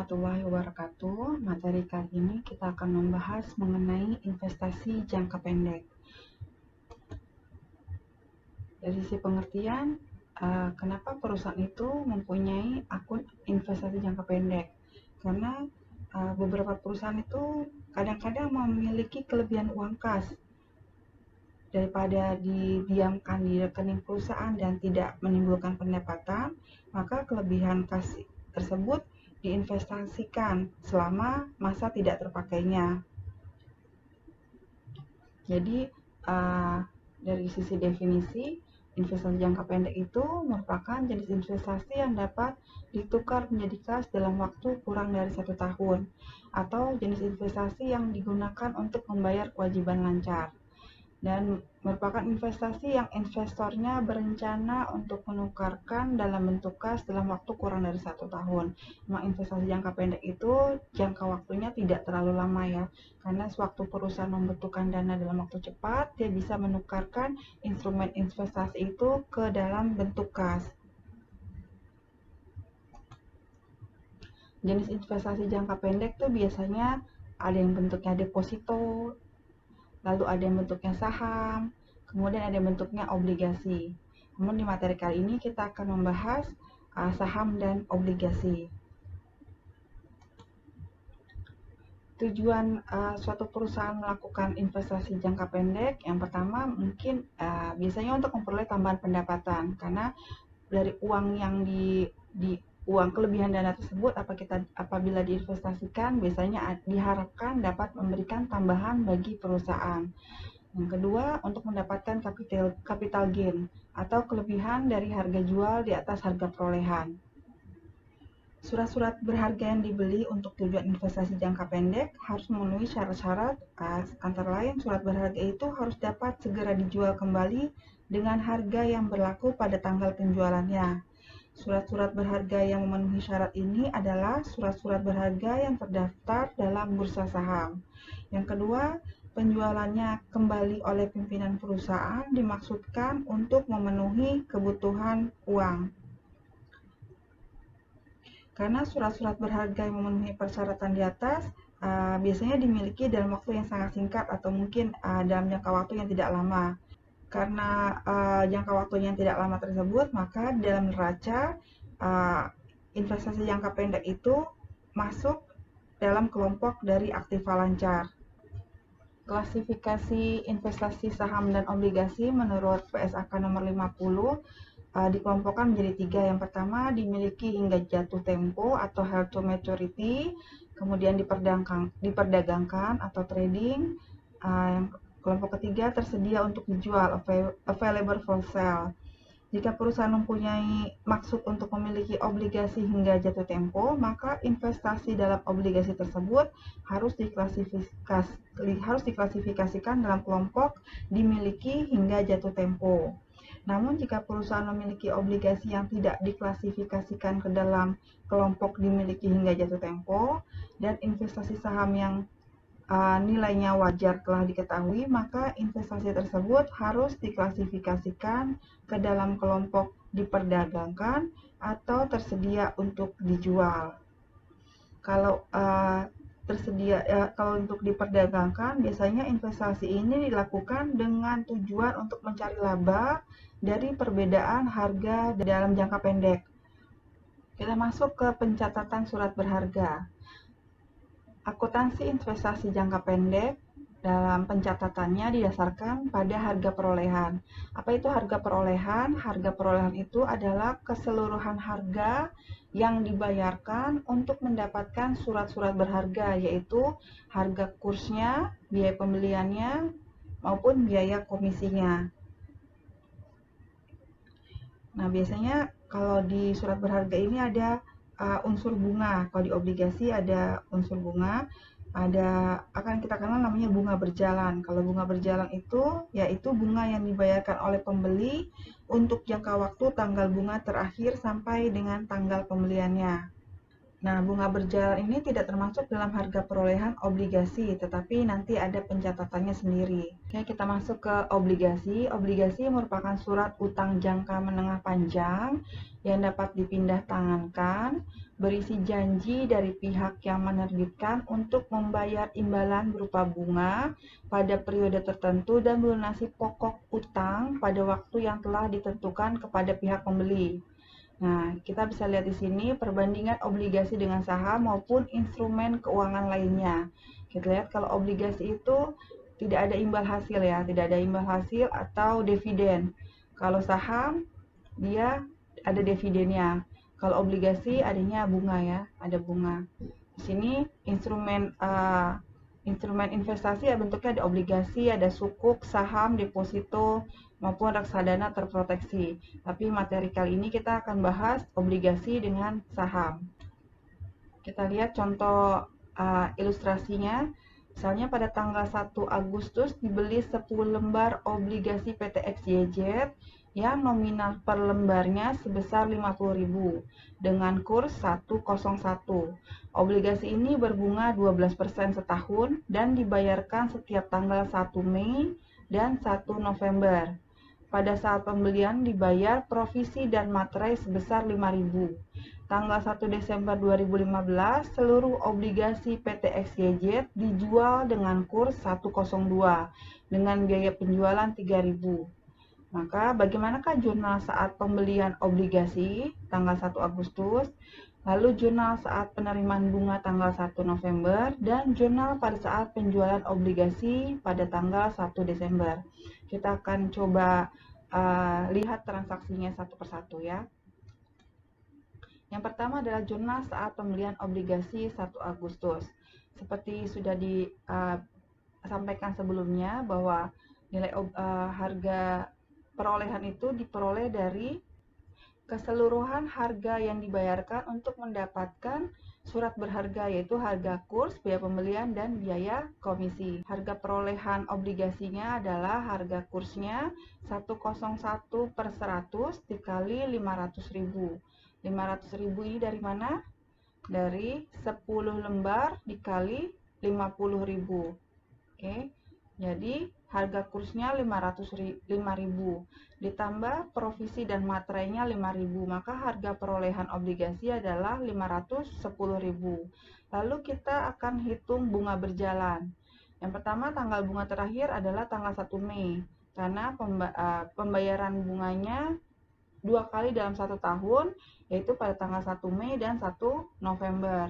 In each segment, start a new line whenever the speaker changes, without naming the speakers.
warahmatullahi wabarakatuh. Materi kali ini kita akan membahas mengenai investasi jangka pendek. Dari sisi pengertian, kenapa perusahaan itu mempunyai akun investasi jangka pendek? Karena beberapa perusahaan itu kadang-kadang memiliki kelebihan uang kas. Daripada didiamkan di rekening perusahaan dan tidak menimbulkan pendapatan, maka kelebihan kas tersebut diinvestasikan selama masa tidak terpakainya. Jadi dari sisi definisi, investasi jangka pendek itu merupakan jenis investasi yang dapat ditukar menjadi kas dalam waktu kurang dari 1 tahun, atau jenis investasi yang digunakan untuk membayar kewajiban lancar, dan merupakan investasi yang investornya berencana untuk menukarkan dalam bentuk kas dalam waktu kurang dari 1 tahun. Memang investasi jangka pendek itu jangka waktunya tidak terlalu lama ya, karena sewaktu perusahaan membutuhkan dana dalam waktu cepat, dia bisa menukarkan instrumen investasi itu ke dalam bentuk kas. Jenis investasi jangka pendek tuh biasanya ada yang bentuknya deposito, lalu ada yang bentuknya saham, kemudian ada yang bentuknya obligasi. Namun di materi kali ini kita akan membahas saham dan obligasi. Tujuan suatu perusahaan melakukan investasi jangka pendek, yang pertama mungkin biasanya untuk memperoleh tambahan pendapatan, karena dari uang yang uang kelebihan dana tersebut apabila diinvestasikan biasanya diharapkan dapat memberikan tambahan bagi perusahaan. Yang kedua, untuk mendapatkan capital gain atau kelebihan dari harga jual di atas harga perolehan. Surat-surat berharga yang dibeli untuk tujuan investasi jangka pendek harus memenuhi syarat-syarat, antara lain surat berharga itu harus dapat segera dijual kembali dengan harga yang berlaku pada tanggal penjualannya. Surat-surat berharga yang memenuhi syarat ini adalah surat-surat berharga yang terdaftar dalam bursa saham. Yang kedua, penjualannya kembali oleh pimpinan perusahaan dimaksudkan untuk memenuhi kebutuhan uang. Karena surat-surat berharga yang memenuhi persyaratan di atas biasanya dimiliki dalam waktu yang sangat singkat atau mungkin dalam jangka waktu yang tidak lama. Karena jangka waktunya yang tidak lama tersebut, maka dalam neraca investasi jangka pendek itu masuk dalam kelompok dari aktiva lancar. Klasifikasi investasi saham dan obligasi menurut PSAK nomor 50 dikelompokkan menjadi 3. Yang pertama, dimiliki hingga jatuh tempo atau held to maturity, kemudian diperdagangkan atau trading. Yang kelompok ketiga, tersedia untuk dijual, available for sale. Jika perusahaan mempunyai maksud untuk memiliki obligasi hingga jatuh tempo, maka investasi dalam obligasi tersebut harus diklasifikasikan dalam kelompok dimiliki hingga jatuh tempo. Namun jika perusahaan memiliki obligasi yang tidak diklasifikasikan ke dalam kelompok dimiliki hingga jatuh tempo dan investasi saham yang nilainya wajar telah diketahui, maka investasi tersebut harus diklasifikasikan ke dalam kelompok diperdagangkan atau tersedia untuk dijual. Kalau untuk diperdagangkan, biasanya investasi ini dilakukan dengan tujuan untuk mencari laba dari perbedaan harga dalam jangka pendek. Kita masuk ke pencatatan surat berharga. Akuntansi investasi jangka pendek dalam pencatatannya didasarkan pada harga perolehan. Apa itu harga perolehan? Harga perolehan itu adalah keseluruhan harga yang dibayarkan untuk mendapatkan surat-surat berharga, yaitu harga kursnya, biaya pembeliannya, maupun biaya komisinya. Nah, biasanya kalau di surat berharga ini ada unsur bunga. Kalau di obligasi ada unsur bunga, akan kita kenal namanya bunga berjalan. Kalau bunga berjalan itu yaitu bunga yang dibayarkan oleh pembeli untuk jangka waktu tanggal bunga terakhir sampai dengan tanggal pembeliannya. Nah, bunga berjalan ini tidak termasuk dalam harga perolehan obligasi, tetapi nanti ada pencatatannya sendiri. Oke, kita masuk ke obligasi. Obligasi merupakan surat utang jangka menengah panjang yang dapat dipindah tangankan, berisi janji dari pihak yang menerbitkan untuk membayar imbalan berupa bunga pada periode tertentu dan melunasi pokok utang pada waktu yang telah ditentukan kepada pihak pembeli. Nah, kita bisa lihat di sini perbandingan obligasi dengan saham maupun instrumen keuangan lainnya. Kita lihat kalau obligasi itu tidak ada imbal hasil ya, tidak ada imbal hasil atau dividen. Kalau saham dia ada dividennya. Kalau obligasi adanya bunga ya, ada bunga. Di sini instrumen investasi ya bentuknya ada obligasi, ada sukuk, saham, deposito, maupun reksadana terproteksi. Tapi materi kali ini kita akan bahas obligasi dengan saham. Kita lihat contoh ilustrasinya. Misalnya pada tanggal 1 Agustus dibeli 10 lembar obligasi PT XYZ yang nominal per lembarnya sebesar 50.000 dengan kurs 101. Obligasi ini berbunga 12% setahun dan dibayarkan setiap tanggal 1 Mei dan 1 November. Pada saat pembelian dibayar provisi dan materai sebesar 5.000. Tanggal 1 Desember 2015, seluruh obligasi PT XYZ dijual dengan kurs 102 dengan biaya penjualan 3.000. Maka bagaimanakah jurnal saat pembelian obligasi tanggal 1 Agustus, lalu jurnal saat penerimaan bunga tanggal 1 November, dan jurnal pada saat penjualan obligasi pada tanggal 1 Desember. Kita akan coba lihat transaksinya satu persatu ya. Yang pertama adalah jurnal saat pembelian obligasi 1 Agustus. Seperti sudah disampaikan sebelumnya bahwa nilai harga perolehan itu diperoleh dari keseluruhan harga yang dibayarkan untuk mendapatkan surat berharga, yaitu harga kurs, biaya pembelian, dan biaya komisi. Harga perolehan obligasinya adalah harga kursnya 101 per 100 dikali 500.000. 500.000 ini dari mana? Dari 10 lembar dikali 50.000. Oke. Jadi harga kursnya 5.000 ditambah provisi dan materainya 5.000, maka harga perolehan obligasi adalah 510.000. Lalu kita akan hitung bunga berjalan. Yang pertama tanggal bunga terakhir adalah tanggal 1 Mei karena pembayaran bunganya 2 kali dalam 1 tahun, yaitu pada tanggal 1 Mei dan 1 November.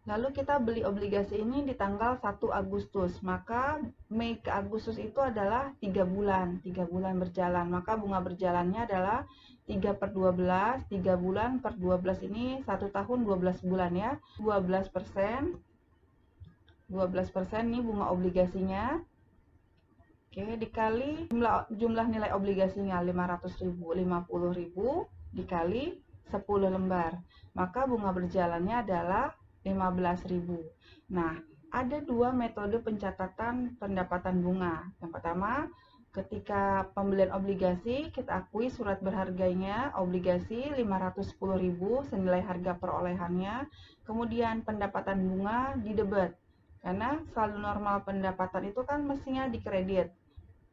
Lalu kita beli obligasi ini di tanggal 1 Agustus, maka Mei ke Agustus itu adalah 3 bulan, 3 bulan berjalan. Maka bunga berjalannya adalah 3 per 12, 3 bulan per 12 ini 1 tahun 12 bulan ya. 12% ini bunga obligasinya. Oke, dikali jumlah nilai obligasinya 500.000, 50.000 dikali 10 lembar. Maka bunga berjalannya adalah 15.000. Nah, ada dua metode pencatatan pendapatan bunga. Yang pertama, ketika pembelian obligasi, kita akui surat berharganya obligasi 510.000 senilai harga perolehannya. Kemudian pendapatan bunga didebet. Karena saldo normal pendapatan itu kan mestinya dikredit.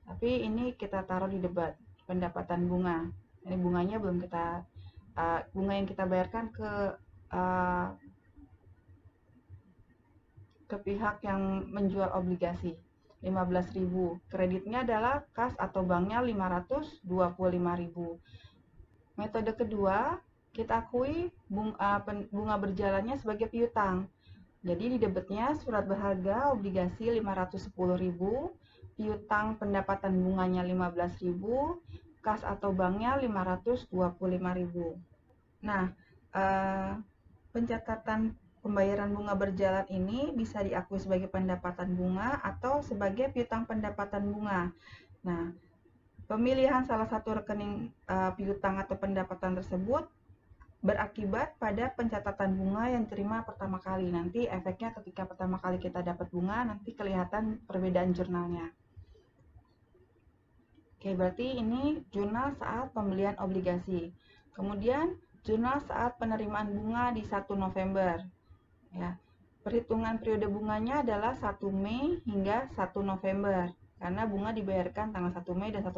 Tapi ini kita taruh di debat, pendapatan bunga. Ini bunganya belum kita, bunga yang kita bayarkan ke pihak yang menjual obligasi 15.000. Kreditnya adalah kas atau banknya 525.000. Metode kedua, kita akui bunga berjalannya sebagai piutang. Jadi di debetnya surat berharga obligasi 510.000, piutang pendapatan bunganya 15.000, kas atau banknya 525.000. Nah, pencatatan pembayaran bunga berjalan ini bisa diakui sebagai pendapatan bunga atau sebagai piutang pendapatan bunga. Nah, pemilihan salah satu rekening piutang atau pendapatan tersebut berakibat pada pencatatan bunga yang diterima pertama kali. Nanti efeknya ketika pertama kali kita dapat bunga, nanti kelihatan perbedaan jurnalnya. Oke, berarti ini jurnal saat pembelian obligasi. Kemudian jurnal saat penerimaan bunga di 1 November. Ya, perhitungan periode bunganya adalah 1 Mei hingga 1 November. Karena bunga dibayarkan tanggal 1 Mei dan 1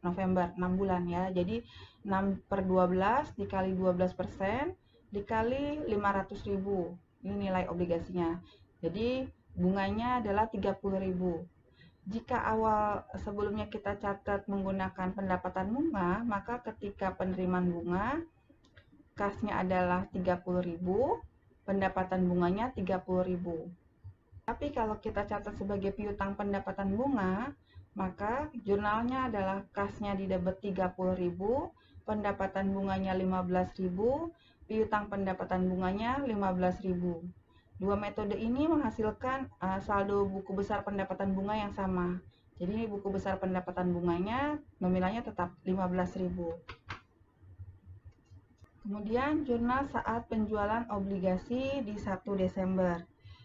November, 6 bulan ya. Jadi 6/12 dikali 12% dikali 500.000. Ini nilai obligasinya. Jadi bunganya adalah 30.000. Jika awal sebelumnya kita catat menggunakan pendapatan bunga, maka ketika penerimaan bunga, kasnya adalah 30.000, pendapatan bunganya 30.000. Tapi kalau kita catat sebagai piutang pendapatan bunga, maka jurnalnya adalah kasnya di debit 30.000, pendapatan bunganya 15.000, piutang pendapatan bunganya 15.000. Dua metode ini menghasilkan saldo buku besar pendapatan bunga yang sama. Jadi buku besar pendapatan bunganya nominalnya tetap 15.000. Kemudian jurnal saat penjualan obligasi di 1 Desember.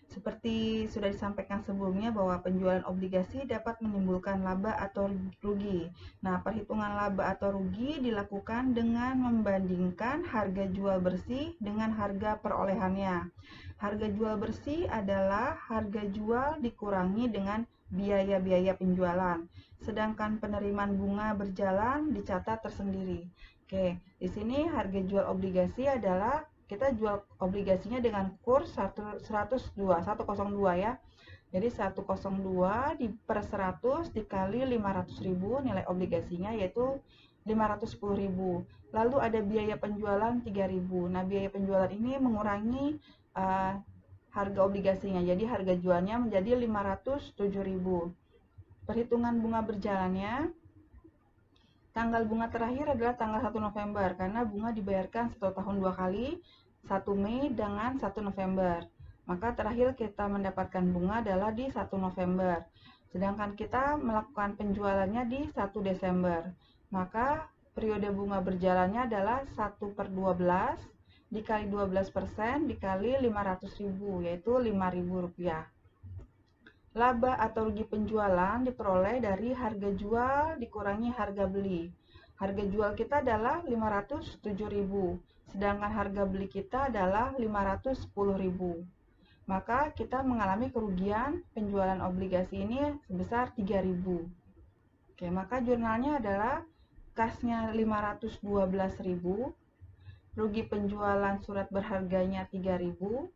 Seperti sudah disampaikan sebelumnya bahwa penjualan obligasi dapat menimbulkan laba atau rugi. Nah, perhitungan laba atau rugi dilakukan dengan membandingkan harga jual bersih dengan harga perolehannya. Harga jual bersih adalah harga jual dikurangi dengan biaya-biaya penjualan. Sedangkan penerimaan bunga berjalan dicatat tersendiri. Oke, di sini harga jual obligasi adalah kita jual obligasinya dengan kurs 102 ya. Jadi 102 per 100 dikali 500.000 nilai obligasinya yaitu 510.000. Lalu ada biaya penjualan 3.000. Nah, biaya penjualan ini mengurangi harga obligasinya. Jadi harga jualnya menjadi 507.000. Perhitungan bunga berjalannya, tanggal bunga terakhir adalah tanggal 1 November karena bunga dibayarkan 1 tahun 2 kali, 1 Mei dengan 1 November. Maka terakhir kita mendapatkan bunga adalah di 1 November. Sedangkan kita melakukan penjualannya di 1 Desember. Maka periode bunga berjalannya adalah 1/12 dikali 12% dikali 500.000 yaitu Rp5.000. Laba atau rugi penjualan diperoleh dari harga jual dikurangi harga beli. Harga jual kita adalah 507.000, sedangkan harga beli kita adalah 510.000. Maka kita mengalami kerugian penjualan obligasi ini sebesar 3.000. Oke, maka jurnalnya adalah kasnya 512.000, rugi penjualan surat berharganya 3.000,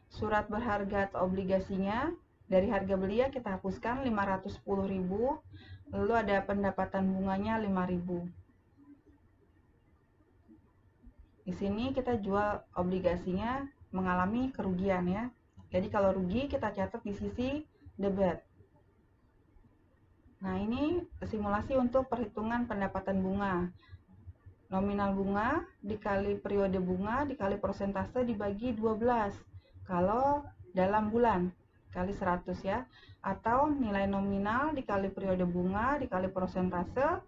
surat berharga atau obligasinya dari harga beli ya kita hapuskan 510.000, lalu ada pendapatan bunganya 5.000. Di sini kita jual obligasinya mengalami kerugian ya. Jadi kalau rugi kita catat di sisi debit. Nah, ini simulasi untuk perhitungan pendapatan bunga. Nominal bunga dikali periode bunga dikali persentase dibagi 12. Kalau dalam bulan kali 100 ya, atau nilai nominal dikali periode bunga dikali persentase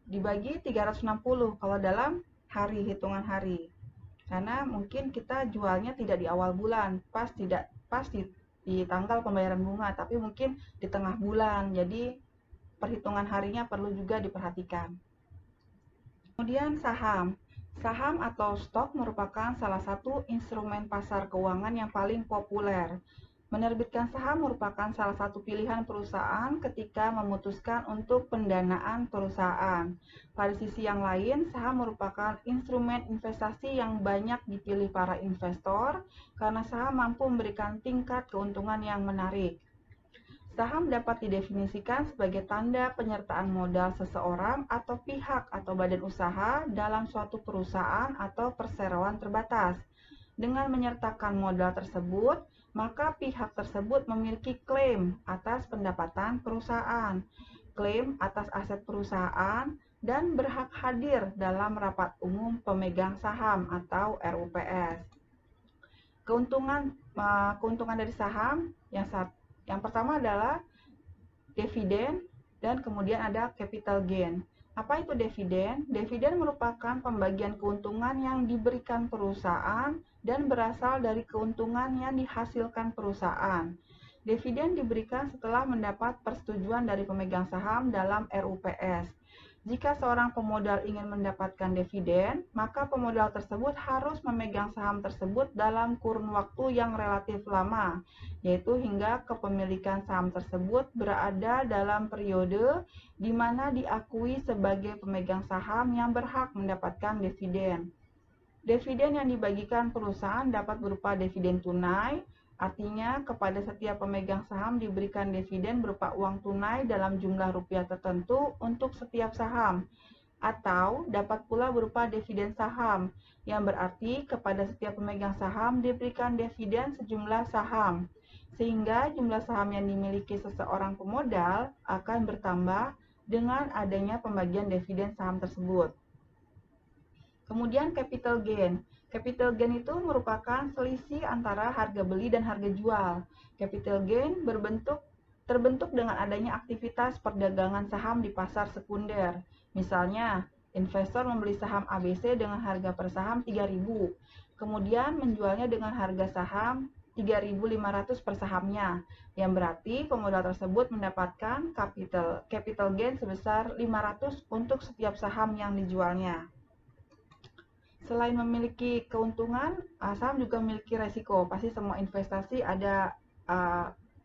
dibagi 360 kalau dalam hari, hitungan hari. Karena mungkin kita jualnya tidak di awal bulan, pas di tanggal pembayaran bunga, tapi mungkin di tengah bulan. Jadi perhitungan harinya perlu juga diperhatikan. Kemudian saham. Saham atau stok merupakan salah satu instrumen pasar keuangan yang paling populer. Menerbitkan saham merupakan salah satu pilihan perusahaan ketika memutuskan untuk pendanaan perusahaan. Pada sisi yang lain, saham merupakan instrumen investasi yang banyak dipilih para investor karena saham mampu memberikan tingkat keuntungan yang menarik. Saham dapat didefinisikan sebagai tanda penyertaan modal seseorang atau pihak atau badan usaha dalam suatu perusahaan atau perseroan terbatas. Dengan menyertakan modal tersebut, maka pihak tersebut memiliki klaim atas pendapatan perusahaan, klaim atas aset perusahaan, dan berhak hadir dalam rapat umum pemegang saham atau RUPS. Keuntungan dari saham yang pertama adalah dividen dan kemudian ada capital gain. Apa itu dividen? Dividen merupakan pembagian keuntungan yang diberikan perusahaan dan berasal dari keuntungan yang dihasilkan perusahaan. Dividen diberikan setelah mendapat persetujuan dari pemegang saham dalam RUPS. Jika seorang pemodal ingin mendapatkan dividen, maka pemodal tersebut harus memegang saham tersebut dalam kurun waktu yang relatif lama, yaitu hingga kepemilikan saham tersebut berada dalam periode di mana diakui sebagai pemegang saham yang berhak mendapatkan dividen. Dividen yang dibagikan perusahaan dapat berupa dividen tunai, artinya kepada setiap pemegang saham diberikan dividen berupa uang tunai dalam jumlah rupiah tertentu untuk setiap saham, atau dapat pula berupa dividen saham, yang berarti kepada setiap pemegang saham diberikan dividen sejumlah saham, sehingga jumlah saham yang dimiliki seseorang pemodal akan bertambah dengan adanya pembagian dividen saham tersebut. Kemudian capital gain. Capital gain itu merupakan selisih antara harga beli dan harga jual. Capital gain terbentuk dengan adanya aktivitas perdagangan saham di pasar sekunder. Misalnya, investor membeli saham ABC dengan harga per saham 3.000, kemudian menjualnya dengan harga saham 3.500 per sahamnya, yang berarti pemodal tersebut mendapatkan capital gain sebesar 500 untuk setiap saham yang dijualnya. Selain memiliki keuntungan, saham juga memiliki resiko. Pasti semua investasi ada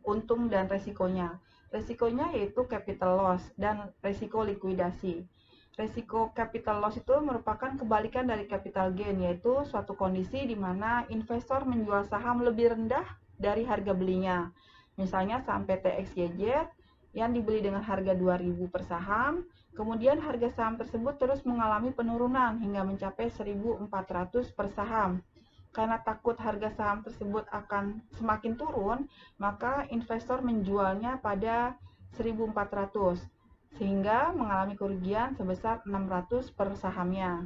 untung dan resikonya. Resikonya yaitu capital loss dan resiko likuidasi. Resiko capital loss itu merupakan kebalikan dari capital gain, yaitu suatu kondisi di mana investor menjual saham lebih rendah dari harga belinya. Misalnya saham PT XYZ yang dibeli dengan harga 2.000 per saham, kemudian harga saham tersebut terus mengalami penurunan hingga mencapai 1.400 per saham. Karena takut harga saham tersebut akan semakin turun, maka investor menjualnya pada 1.400, sehingga mengalami kerugian sebesar 600 per sahamnya.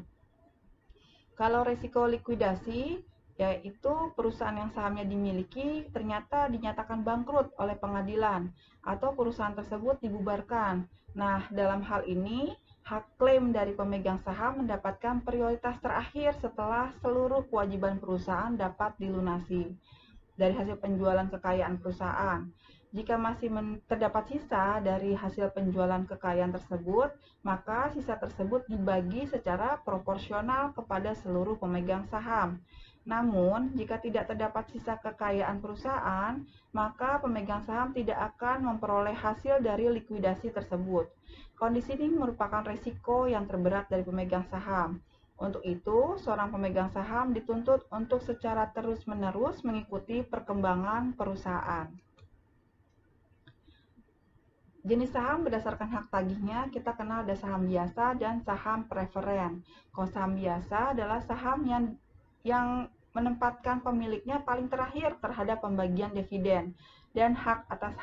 Kalau risiko likuidasi, yaitu perusahaan yang sahamnya dimiliki ternyata dinyatakan bangkrut oleh pengadilan atau perusahaan tersebut dibubarkan. Nah, dalam hal ini, hak klaim dari pemegang saham mendapatkan prioritas terakhir setelah seluruh kewajiban perusahaan dapat dilunasi dari hasil penjualan kekayaan perusahaan. Jika masih terdapat sisa dari hasil penjualan kekayaan tersebut, maka sisa tersebut dibagi secara proporsional kepada seluruh pemegang saham. Namun, jika tidak terdapat sisa kekayaan perusahaan, maka pemegang saham tidak akan memperoleh hasil dari likuidasi tersebut. Kondisi ini merupakan risiko yang terberat dari pemegang saham. Untuk itu, seorang pemegang saham dituntut untuk secara terus-menerus mengikuti perkembangan perusahaan. Jenis saham berdasarkan hak tagihnya kita kenal ada saham biasa dan saham preferen. Kalau saham biasa adalah saham yang menempatkan pemiliknya paling terakhir terhadap pembagian dividen dan hak atas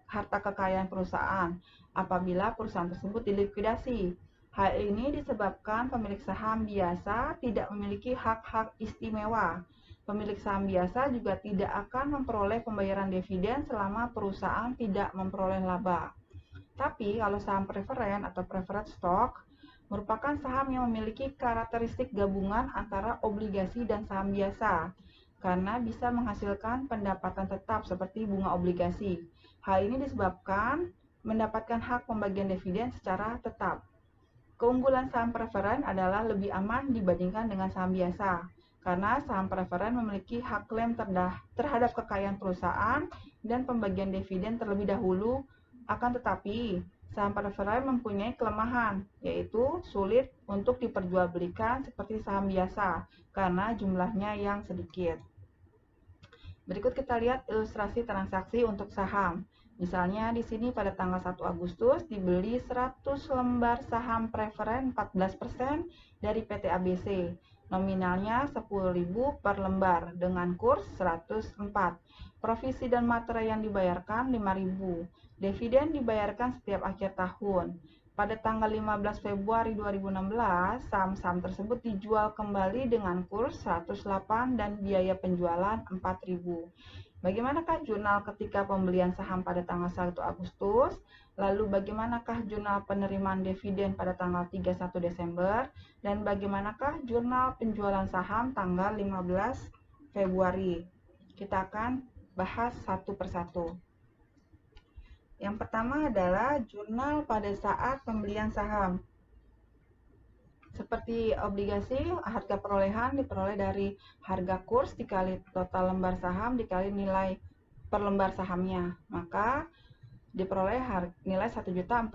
harta kekayaan perusahaan apabila perusahaan tersebut dilikuidasi. Hal ini disebabkan pemilik saham biasa tidak memiliki hak-hak istimewa. Pemilik saham biasa juga tidak akan memperoleh pembayaran dividen selama perusahaan tidak memperoleh laba. Tapi kalau saham preferen atau preferred stock merupakan saham yang memiliki karakteristik gabungan antara obligasi dan saham biasa, karena bisa menghasilkan pendapatan tetap seperti bunga obligasi. Hal ini disebabkan mendapatkan hak pembagian dividen secara tetap. Keunggulan saham preferen adalah lebih aman dibandingkan dengan saham biasa, karena saham preferen memiliki hak klaim terhadap kekayaan perusahaan dan pembagian dividen terlebih dahulu. Akan tetapi, saham preferen mempunyai kelemahan, yaitu sulit untuk diperjualbelikan seperti saham biasa karena jumlahnya yang sedikit. Berikut kita lihat ilustrasi transaksi untuk saham. Misalnya di sini pada tanggal 1 Agustus dibeli 100 lembar saham preferen 14% dari PT ABC. Nominalnya 10.000 per lembar dengan kurs 104. Provisi dan materai yang dibayarkan 5.000. Dividen dibayarkan setiap akhir tahun. Pada tanggal 15 Februari 2016, saham-saham tersebut dijual kembali dengan kurs 108 dan biaya penjualan 4.000. Bagaimanakah jurnal ketika pembelian saham pada tanggal 1 Agustus? Lalu bagaimanakah jurnal penerimaan dividen pada tanggal 31 Desember? Dan bagaimanakah jurnal penjualan saham tanggal 15 Februari? Kita akan bahas satu persatu. Yang pertama adalah jurnal pada saat pembelian saham. Seperti obligasi, harga perolehan diperoleh dari harga kurs dikali total lembar saham dikali nilai per lembar sahamnya. Maka diperoleh nilai 1.040.000.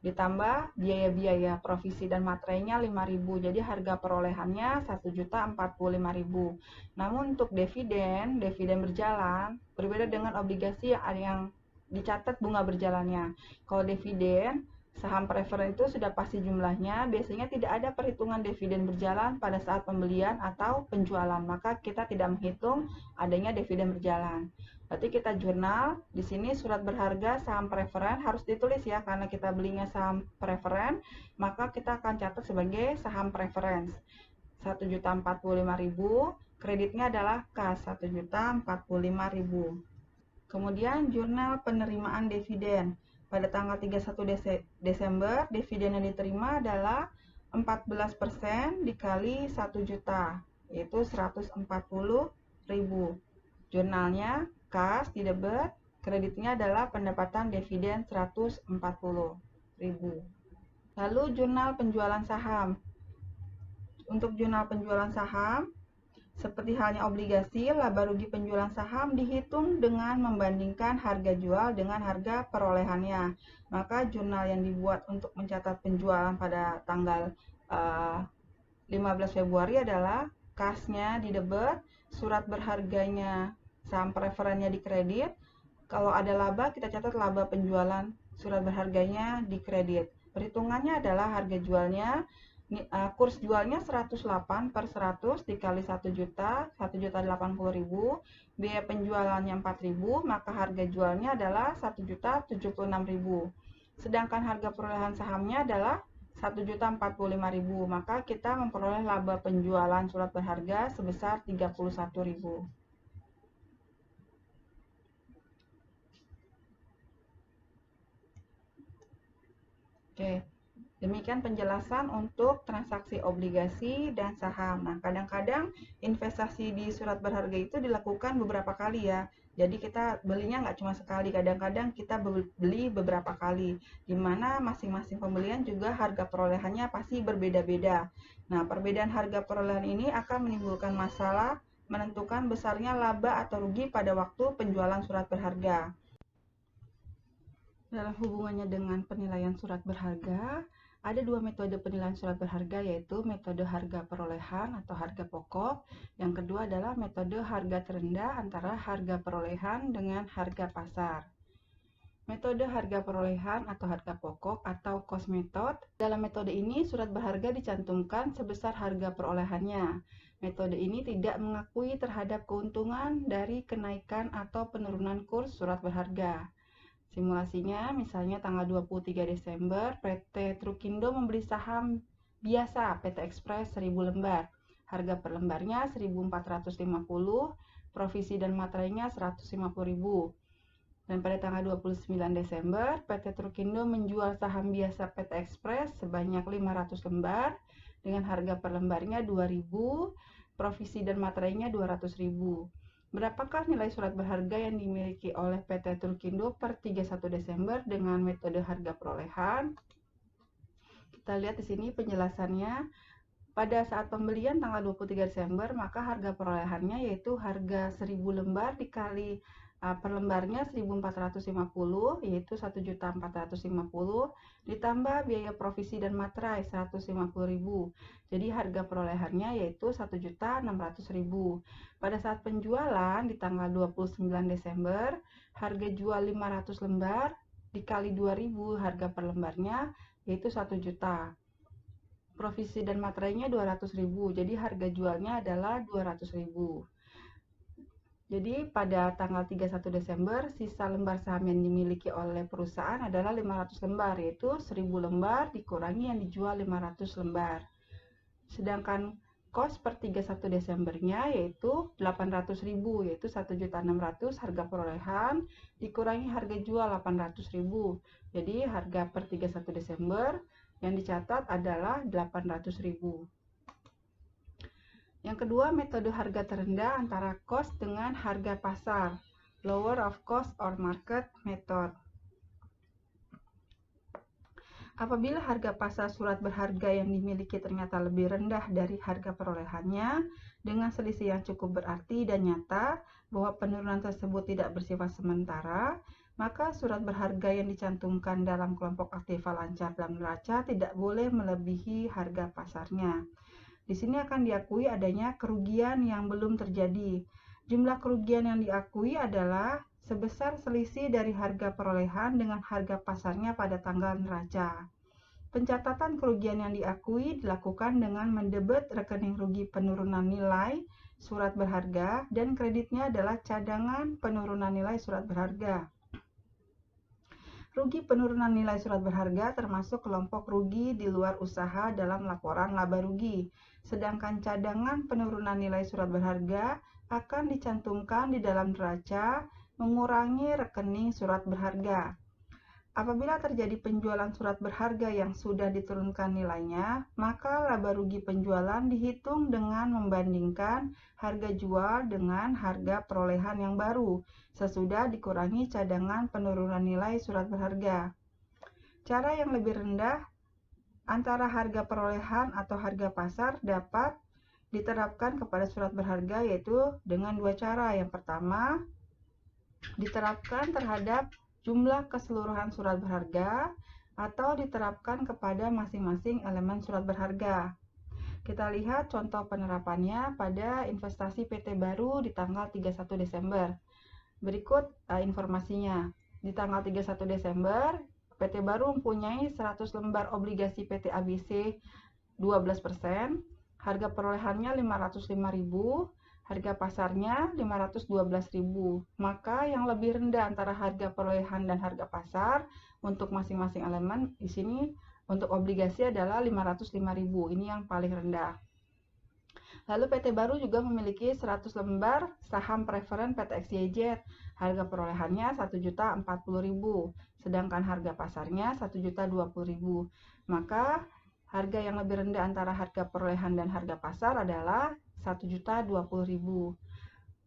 Ditambah biaya-biaya provisi dan materainya 5.000. Jadi harga perolehannya 1.045.000. Namun untuk dividen berjalan berbeda dengan obligasi yang dicatat bunga berjalannya. Kalau dividen saham preferen itu sudah pasti jumlahnya, biasanya tidak ada perhitungan dividen berjalan pada saat pembelian atau penjualan, maka kita tidak menghitung adanya dividen berjalan. Berarti kita jurnal, di sini surat berharga saham preferen harus ditulis ya, karena kita belinya saham preferen, maka kita akan catat sebagai saham preference. 1.045.000, kreditnya adalah kas 1.045.000. Kemudian jurnal penerimaan dividen. Pada tanggal 31 Desember, dividen yang diterima adalah 14% dikali 1 juta, yaitu 140.000. Jurnalnya kas di debit, kreditnya adalah pendapatan dividen 140.000. Lalu jurnal penjualan saham. Untuk jurnal penjualan saham, seperti halnya obligasi, laba rugi penjualan saham dihitung dengan membandingkan harga jual dengan harga perolehannya. Maka jurnal yang dibuat untuk mencatat penjualan pada tanggal 15 Februari adalah kasnya di debit, surat berharganya saham preferennya di kredit. Kalau ada laba, kita catat laba penjualan, surat berharganya di kredit. Perhitungannya adalah harga jualnya, kurs jualnya 108 per 100 dikali 1 juta, 1.080.000, biaya penjualannya 4.000, maka harga jualnya adalah 1.076.000. Sedangkan harga perolehan sahamnya adalah 1.045.000, maka kita memperoleh laba penjualan surat berharga sebesar 31.000. Oke, demikian penjelasan untuk transaksi obligasi dan saham. Nah, kadang-kadang investasi di surat berharga itu dilakukan beberapa kali ya. Jadi kita belinya nggak cuma sekali, kadang-kadang kita beli beberapa kali, di mana masing-masing pembelian juga harga perolehannya pasti berbeda-beda. Nah, perbedaan harga perolehan ini akan menimbulkan masalah menentukan besarnya laba atau rugi pada waktu penjualan surat berharga. Dalam hubungannya dengan penilaian surat berharga, ada dua metode penilaian surat berharga, yaitu metode harga perolehan atau harga pokok. Yang kedua adalah metode harga terendah antara harga perolehan dengan harga pasar. Metode harga perolehan atau harga pokok atau cost method. Dalam metode ini, surat berharga dicantumkan sebesar harga perolehannya. Metode ini tidak mengakui terhadap keuntungan dari kenaikan atau penurunan kurs surat berharga. Simulasinya, misalnya tanggal 23 Desember, PT Trukindo membeli saham biasa PT Express 1000 lembar. Harga per lembarnya 1.450, provisi dan materainya 150.000. Dan pada tanggal 29 Desember, PT Trukindo menjual saham biasa PT Express sebanyak 500 lembar dengan harga per lembarnya 2.000, provisi dan materainya 200.000. Berapakah nilai surat berharga yang dimiliki oleh PT Trukindo per 31 Desember dengan metode harga perolehan? Kita lihat di sini penjelasannya. Pada saat pembelian tanggal 23 Desember, maka harga perolehannya yaitu harga 1.000 lembar dikali per lembarnya 1.450, yaitu 1.450, ditambah biaya provisi dan materai 150.000. Jadi harga perolehannya yaitu 1.600.000. Pada saat penjualan di tanggal 29 Desember, harga jual 500 lembar dikali 2.000, harga per lembarnya yaitu 1 juta. Provisi dan materainya 200.000, jadi harga jualnya adalah 200.000. Jadi pada tanggal 31 Desember, sisa lembar saham yang dimiliki oleh perusahaan adalah 500 lembar, yaitu 1.000 lembar dikurangi yang dijual 500 lembar. Sedangkan cost per 31 Desembernya yaitu 800.000, yaitu 1.600.000 harga perolehan dikurangi harga jual 800.000. Jadi harga per 31 Desember yang dicatat adalah 800.000. Yang kedua, metode harga terendah antara cost dengan harga pasar, lower of cost or market method. Apabila harga pasar surat berharga yang dimiliki ternyata lebih rendah dari harga perolehannya, dengan selisih yang cukup berarti dan nyata bahwa penurunan tersebut tidak bersifat sementara, maka surat berharga yang dicantumkan dalam kelompok aktiva lancar dalam neraca tidak boleh melebihi harga pasarnya. Di sini akan diakui adanya kerugian yang belum terjadi. Jumlah kerugian yang diakui adalah sebesar selisih dari harga perolehan dengan harga pasarnya pada tanggal neraca. Pencatatan kerugian yang diakui dilakukan dengan mendebet rekening rugi penurunan nilai surat berharga dan kreditnya adalah cadangan penurunan nilai surat berharga. Rugi penurunan nilai surat berharga termasuk kelompok rugi di luar usaha dalam laporan laba rugi, sedangkan cadangan penurunan nilai surat berharga akan dicantumkan di dalam neraca mengurangi rekening surat berharga. Apabila terjadi penjualan surat berharga yang sudah diturunkan nilainya, maka laba rugi penjualan dihitung dengan membandingkan harga jual dengan harga perolehan yang baru, sesudah dikurangi cadangan penurunan nilai surat berharga. Cara yang lebih rendah antara harga perolehan atau harga pasar dapat diterapkan kepada surat berharga, yaitu dengan dua cara. Yang pertama, diterapkan terhadap jumlah keseluruhan surat berharga atau diterapkan kepada masing-masing elemen surat berharga. Kita lihat contoh penerapannya pada investasi PT Baru di tanggal 31 Desember. Berikut informasinya. Di tanggal 31 Desember, PT Baru mempunyai 100 lembar obligasi PT ABC 12%, harga perolehannya 505.000, harga pasarnya 512.000. Maka yang lebih rendah antara harga perolehan dan harga pasar untuk masing-masing elemen di sini untuk obligasi adalah 505.000. Ini yang paling rendah. Lalu PT Baru juga memiliki 100 lembar saham preferen PT XYZ. Harga perolehannya 1.040.000, sedangkan harga pasarnya 1.020.000. Maka harga yang lebih rendah antara harga perolehan dan harga pasar adalah 1.020.000.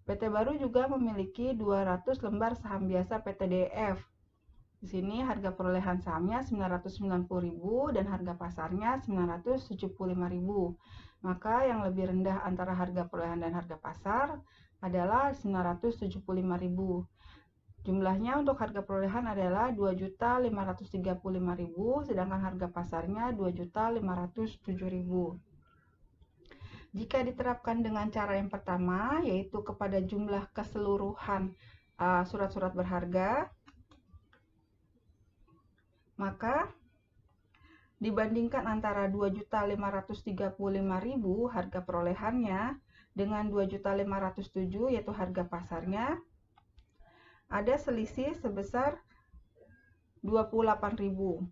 PT Baru juga memiliki 200 lembar saham biasa PTDF. Di sini harga perolehan sahamnya 990.000 dan harga pasarnya 975.000. Maka yang lebih rendah antara harga perolehan dan harga pasar adalah 975.000. Jumlahnya untuk harga perolehan adalah 2.535.000, sedangkan harga pasarnya 2.507.000. Jika diterapkan dengan cara yang pertama, yaitu kepada jumlah keseluruhan surat-surat berharga, maka dibandingkan antara 2.535.000 harga perolehannya dengan 2.507.000 yaitu harga pasarnya, ada selisih sebesar 28.000.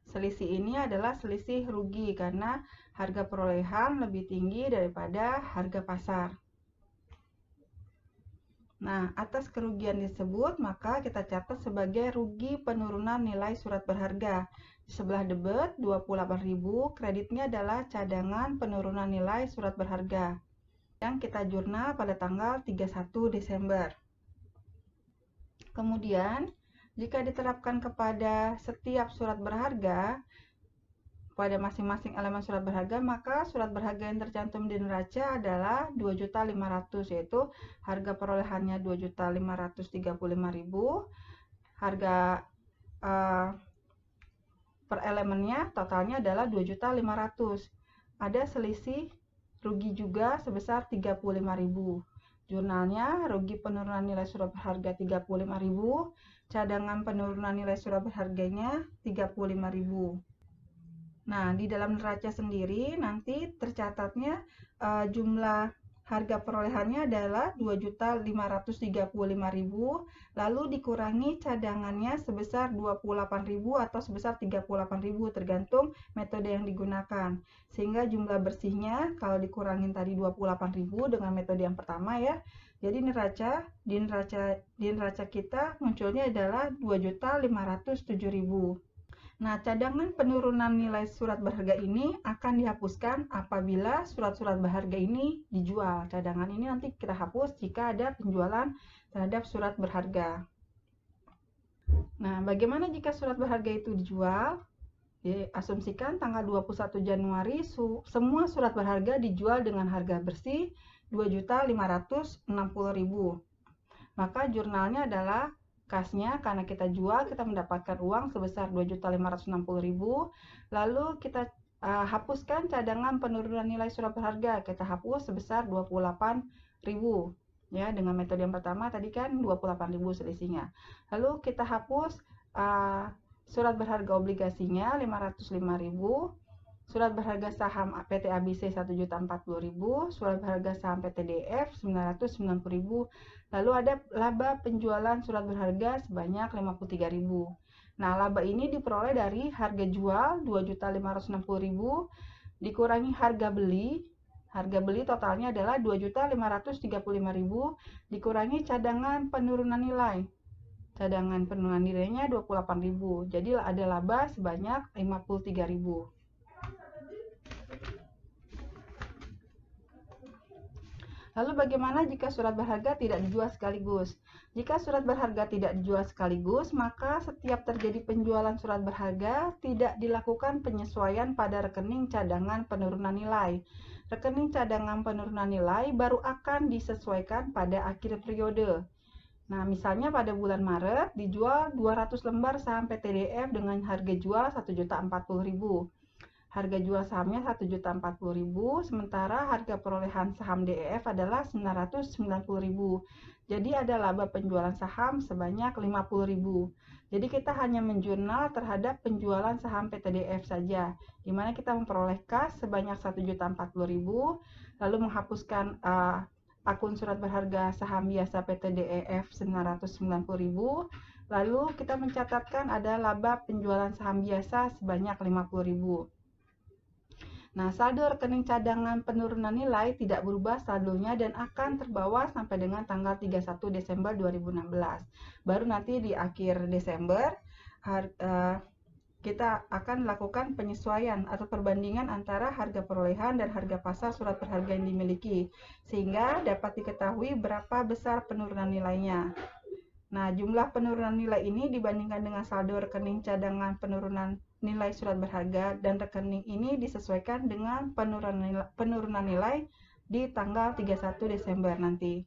Selisih ini adalah selisih rugi karena harga perolehan lebih tinggi daripada harga pasar. Nah, atas kerugian tersebut maka kita catat sebagai rugi penurunan nilai surat berharga. Di sebelah debet 28.000, kreditnya adalah cadangan penurunan nilai surat berharga yang kita jurnal pada tanggal 31 Desember. Kemudian, jika diterapkan kepada setiap surat berharga, pada masing-masing elemen surat berharga, maka surat berharga yang tercantum di neraca adalah 2.500.000, yaitu harga perolehannya 2.535.000, harga per elemennya totalnya adalah 2.500.000. Ada selisih rugi juga sebesar 35.000. Jurnalnya rugi penurunan nilai surat berharga 35.000, cadangan penurunan nilai surat berharganya 35.000. Nah, di dalam neraca sendiri nanti tercatatnya jumlah harga perolehannya adalah 2.535.000, lalu dikurangi cadangannya sebesar 28.000 atau sebesar 38.000 tergantung metode yang digunakan. Sehingga jumlah bersihnya kalau dikurangin tadi 28.000 dengan metode yang pertama ya. Jadi di neraca kita munculnya adalah 2.507.000. Nah, cadangan penurunan nilai surat berharga ini akan dihapuskan apabila surat-surat berharga ini dijual. Cadangan ini nanti kita hapus jika ada penjualan terhadap surat berharga. Nah, bagaimana jika surat berharga itu dijual? Diasumsikan tanggal 21 Januari semua surat berharga dijual dengan harga bersih 2.560.000. Maka jurnalnya adalah kasnya, karena kita jual kita mendapatkan uang sebesar 2.560.000. Lalu kita hapuskan cadangan penurunan nilai surat berharga, kita hapus sebesar 28.000. Ya, dengan metode yang pertama tadi kan 28.000 selisihnya. Lalu kita hapus surat berharga obligasinya 505.000, surat berharga saham PT ABC 1.040.000, surat berharga saham PTDF 990.000, lalu ada laba penjualan surat berharga sebanyak 53.000. Nah, laba ini diperoleh dari harga jual 2.560.000 dikurangi harga beli. Harga beli totalnya adalah 2.535.000 dikurangi cadangan penurunan nilai. Cadangan penurunan nilainya 28.000. Jadi ada laba sebanyak 53.000. Lalu bagaimana jika surat berharga tidak dijual sekaligus? Jika surat berharga tidak dijual sekaligus, maka setiap terjadi penjualan surat berharga tidak dilakukan penyesuaian pada rekening cadangan penurunan nilai. Rekening cadangan penurunan nilai baru akan disesuaikan pada akhir periode. Nah, misalnya pada bulan Maret dijual 200 lembar saham PTDF dengan harga jual 1.040.000. Harga jual sahamnya 1.040.000, sementara harga perolehan saham DEF adalah 990.000. Jadi ada laba penjualan saham sebanyak 50.000. Jadi kita hanya menjurnal terhadap penjualan saham PTDF saja, di mana kita memperoleh kas sebanyak 1.040.000, lalu menghapuskan akun surat berharga saham biasa PTDEF 990.000, lalu kita mencatatkan ada laba penjualan saham biasa sebanyak 50.000. Nah, saldo rekening cadangan penurunan nilai tidak berubah saldonya dan akan terbawa sampai dengan tanggal 31 Desember 2016. Baru nanti di akhir Desember kita akan melakukan penyesuaian atau perbandingan antara harga perolehan dan harga pasar surat berharga yang dimiliki, sehingga dapat diketahui berapa besar penurunan nilainya. Nah, jumlah penurunan nilai ini dibandingkan dengan saldo rekening cadangan penurunan nilai surat berharga, dan rekening ini disesuaikan dengan penurunan nilai di tanggal 31 Desember nanti.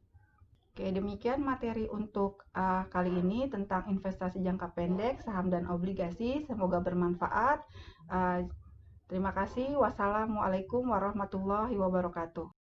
Oke, demikian materi untuk kali ini tentang investasi jangka pendek, saham dan obligasi. Semoga bermanfaat. Terima kasih. Wassalamualaikum warahmatullahi wabarakatuh.